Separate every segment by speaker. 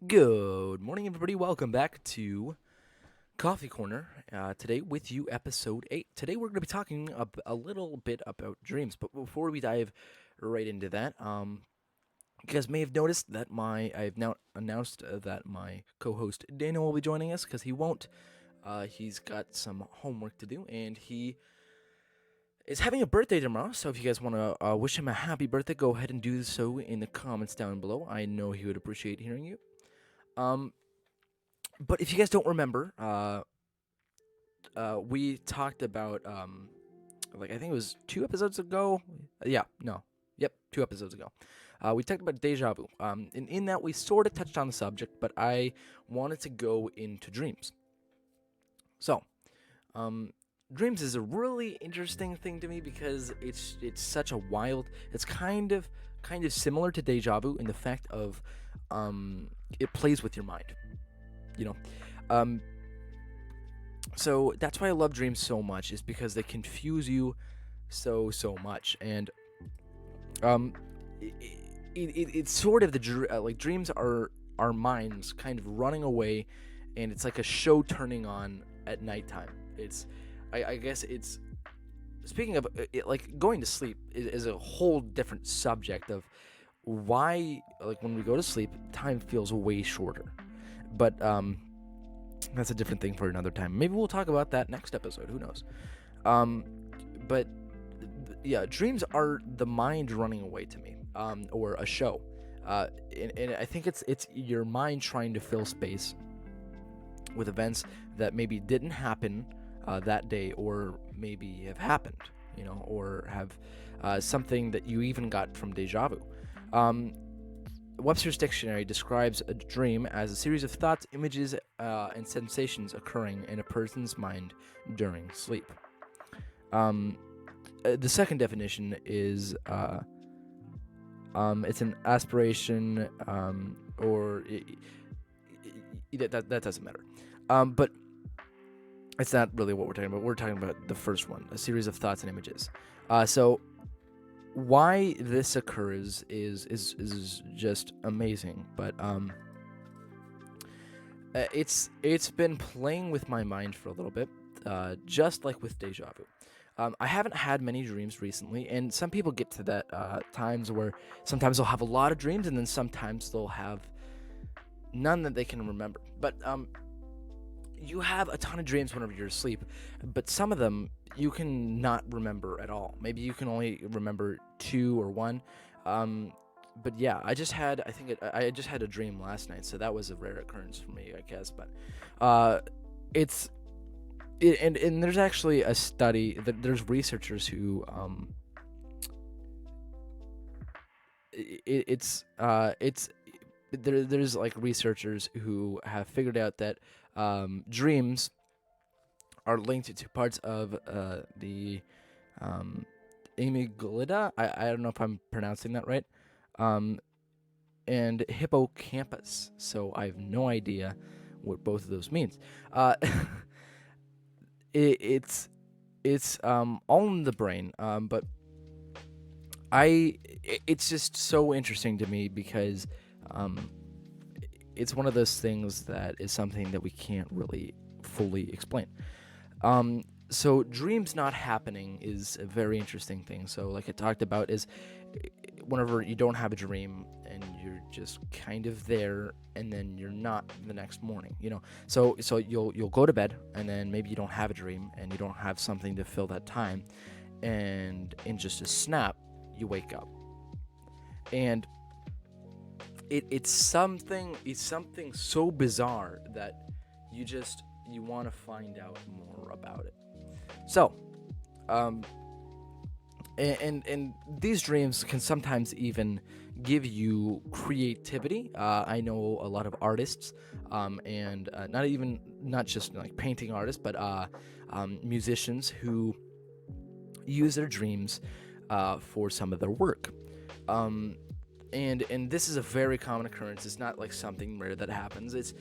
Speaker 1: Good morning, everybody. Welcome back to Coffee Corner. Today, with you, episode 8. Today, we're going to be talking a little bit about dreams. But before we dive right into that, you guys may have noticed that I've now announced that my co-host Daniel will be joining us because he won't. He's got some homework to do, and he is having a birthday tomorrow. So if you guys want to wish him a happy birthday, go ahead and do so in the comments down below. I know he would appreciate hearing you. Um, but if you guys don't remember, we talked about like I think it was 2 episodes ago. Yeah, no, yep, 2 episodes ago. We talked about deja vu. And in that we sort of touched on the subject, but I wanted to go into dreams. So, dreams is a really interesting thing to me because it's such a wild. It's kind of similar to deja vu in the fact of it plays with your mind. You know, so that's why I love dreams so much, is because they confuse you so much. And um it's sort of like dreams are our minds kind of running away, and it's like a show turning on at nighttime. I guess it's, speaking of like going to sleep is a whole different subject of why, like, when we go to sleep time feels way shorter. But that's a different thing for another time. Maybe we'll talk about that next episode. Who knows? Um, but yeah, dreams are the mind running away to me, or a show. And I think it's your mind trying to fill space with events that maybe didn't happen that day, or maybe have happened, or have something that you even got from deja vu. Webster's dictionary describes a dream as a series of thoughts, images, and sensations occurring in a person's mind during sleep. The second definition is it's an aspiration, or that doesn't matter. But it's not really what we're talking about. We're talking about the first one, a series of thoughts and images. So why this occurs is just amazing. But it's been playing with my mind for a little bit, just like with deja vu. I haven't had many dreams recently, and some people get to that times where sometimes they'll have a lot of dreams, and then sometimes they'll have none that they can remember. But you have a ton of dreams whenever you're asleep, but some of them you can not remember at all. Maybe you can only remember 2 or 1. But yeah, I just had a dream last night, so that was a rare occurrence for me, I guess. But and there's actually a study that there's researchers who there's like researchers who have figured out that dreams are linked to parts of the amygdala. I don't know if I'm pronouncing that right. And hippocampus. So I have no idea what both of those means. It's all in the brain. But it's just so interesting to me because it's one of those things that is something that we can't really fully explain. So dreams not happening is a very interesting thing. So like I talked about, is whenever you don't have a dream and you're just kind of there, and then you're not the next morning, so you'll go to bed, and then maybe you don't have a dream and you don't have something to fill that time, and in just a snap you wake up, and it's something so bizarre that you want to find out more about it. So, and these dreams can sometimes even give you creativity. I know a lot of artists, and not just like painting artists, but musicians who use their dreams for some of their work. And this is a very common occurrence. It's not like something rare that happens. It's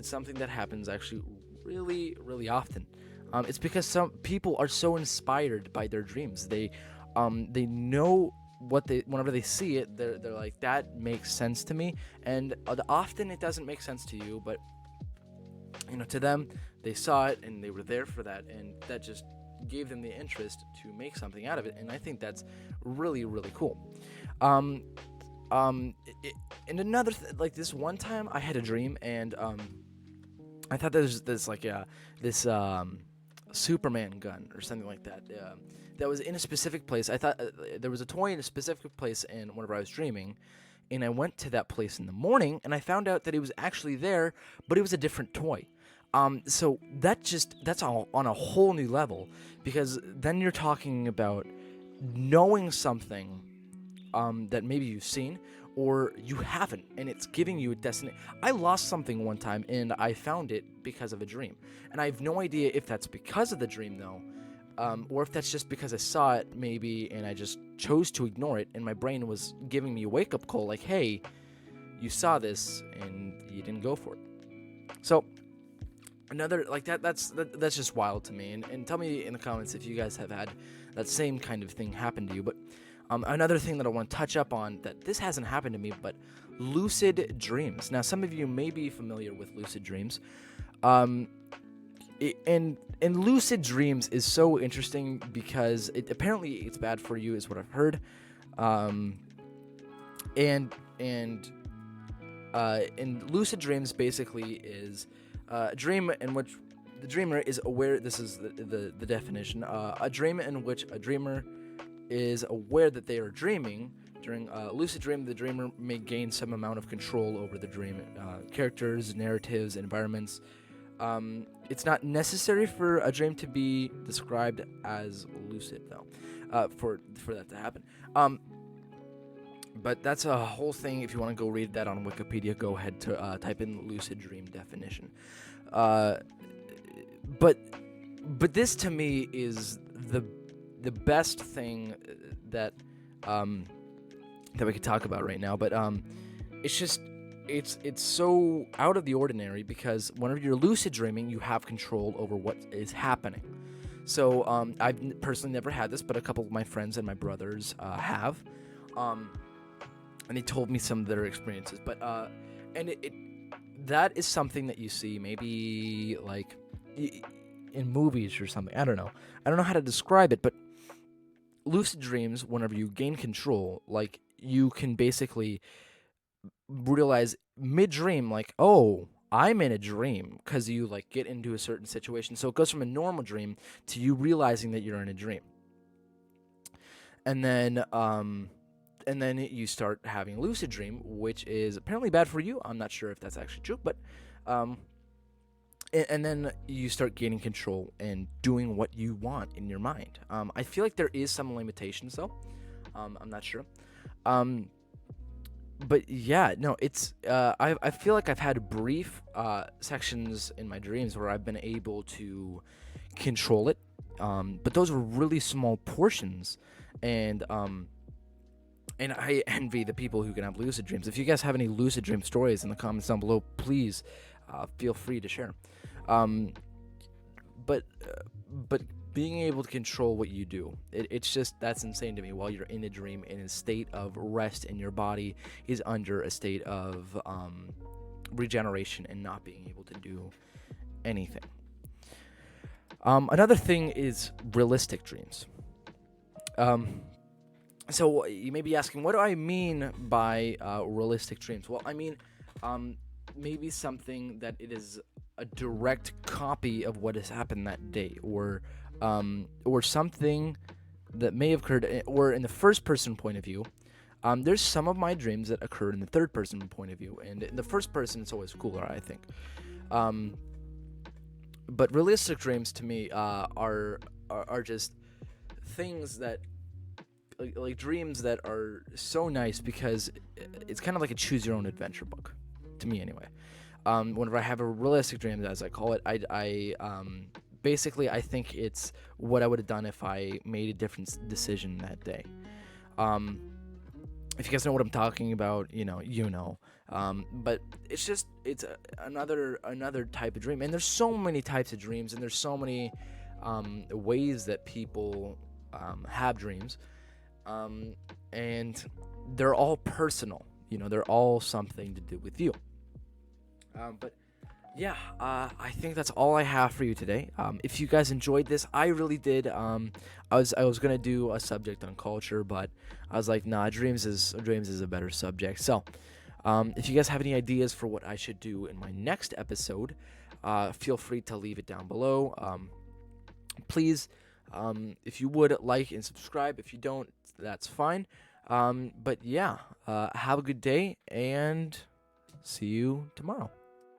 Speaker 1: something that happens actually really, really often. It's because some people are so inspired by their dreams. They know whenever they see it, they're like, that makes sense to me. And often it doesn't make sense to you, but to them, they saw it and they were there for that, and that just gave them the interest to make something out of it. And I think that's really, really cool. um and another like, this one time I had a dream, and I thought there was this Superman gun or something like that, that was in a specific place. I thought there was a toy in a specific place, and whenever I was dreaming, and I went to that place in the morning, and I found out that it was actually there, but it was a different toy. So that's all on a whole new level, because then you're talking about knowing something that maybe you've seen or you haven't, and it's giving you a destiny. I lost something one time, and I found it because of a dream, and I have no idea if that's because of the dream though, or if that's just because I saw it maybe, and I just chose to ignore it, and my brain was giving me a wake-up call like, hey, you saw this and you didn't go for it. So another like that's just wild to me, and tell me in the comments if you guys have had that same kind of thing happen to you. But another thing that I want to touch up on, that this hasn't happened to me, but lucid dreams. Now, some of you may be familiar with lucid dreams. And lucid dreams is so interesting because apparently it's bad for you, is what I've heard. And lucid dreams basically is a dream in which the dreamer is aware. This is the definition. A dream in which a dreamer is aware that they are dreaming. During a lucid dream, the dreamer may gain some amount of control over the dream, characters, narratives, environments. It's not necessary for a dream to be described as lucid, though, for that to happen. But that's a whole thing. If you want to go read that on Wikipedia, go ahead to type in lucid dream definition. But this to me is the best thing that we could talk about right now. But it's just it's so out of the ordinary, because whenever you're lucid dreaming, you have control over what is happening. So I've personally never had this, but a couple of my friends and my brothers have. And they told me some of their experiences, but and that is something that you see maybe like in movies or something. I don't know how to describe it, but lucid dreams, whenever you gain control, like, you can basically realize mid-dream, like, oh, I'm in a dream, because you like get into a certain situation. So it goes from a normal dream to you realizing that you're in a dream, and then you start having a lucid dream, which is apparently bad for you. I'm not sure if that's actually true, but and then you start gaining control and doing what you want in your mind. I feel like there is some limitations, though. I'm not sure. But yeah, no, it's I feel like I've had brief sections in my dreams where I've been able to control it, but those were really small portions, and I envy the people who can have lucid dreams. If you guys have any lucid dream stories in the comments down below, please feel free to share. But being able to control what you do, it's just, that's insane to me. While you're in a dream, in a state of rest, and your body is under a state of regeneration and not being able to do anything. Another thing is realistic dreams. So you may be asking, what do I mean by realistic dreams? Well, I mean maybe something that it is a direct copy of what has happened that day, or something that may have occurred, or in the first person point of view. There's some of my dreams that occur in the third person point of view, and in the first person it's always cooler, I think. But realistic dreams to me are just things that, like dreams that are so nice, because it's kind of like a choose your own adventure book, to me anyway. Whenever I have a realistic dream, as I call it, I basically I think it's what I would have done if I made a different decision that day. If you guys know what I'm talking about, you know. But it's another type of dream, and there's so many types of dreams, and there's so many ways that people have dreams. um, and they're all personal. They're all something to do with you. But yeah, I think that's all I have for you today. If you guys enjoyed this, I really did. I was gonna do a subject on culture, but I was like, nah, dreams is a better subject. So, if you guys have any ideas for what I should do in my next episode, feel free to leave it down below. Please, if you would, like and subscribe. If you don't, that's fine. But yeah, have a good day and see you tomorrow.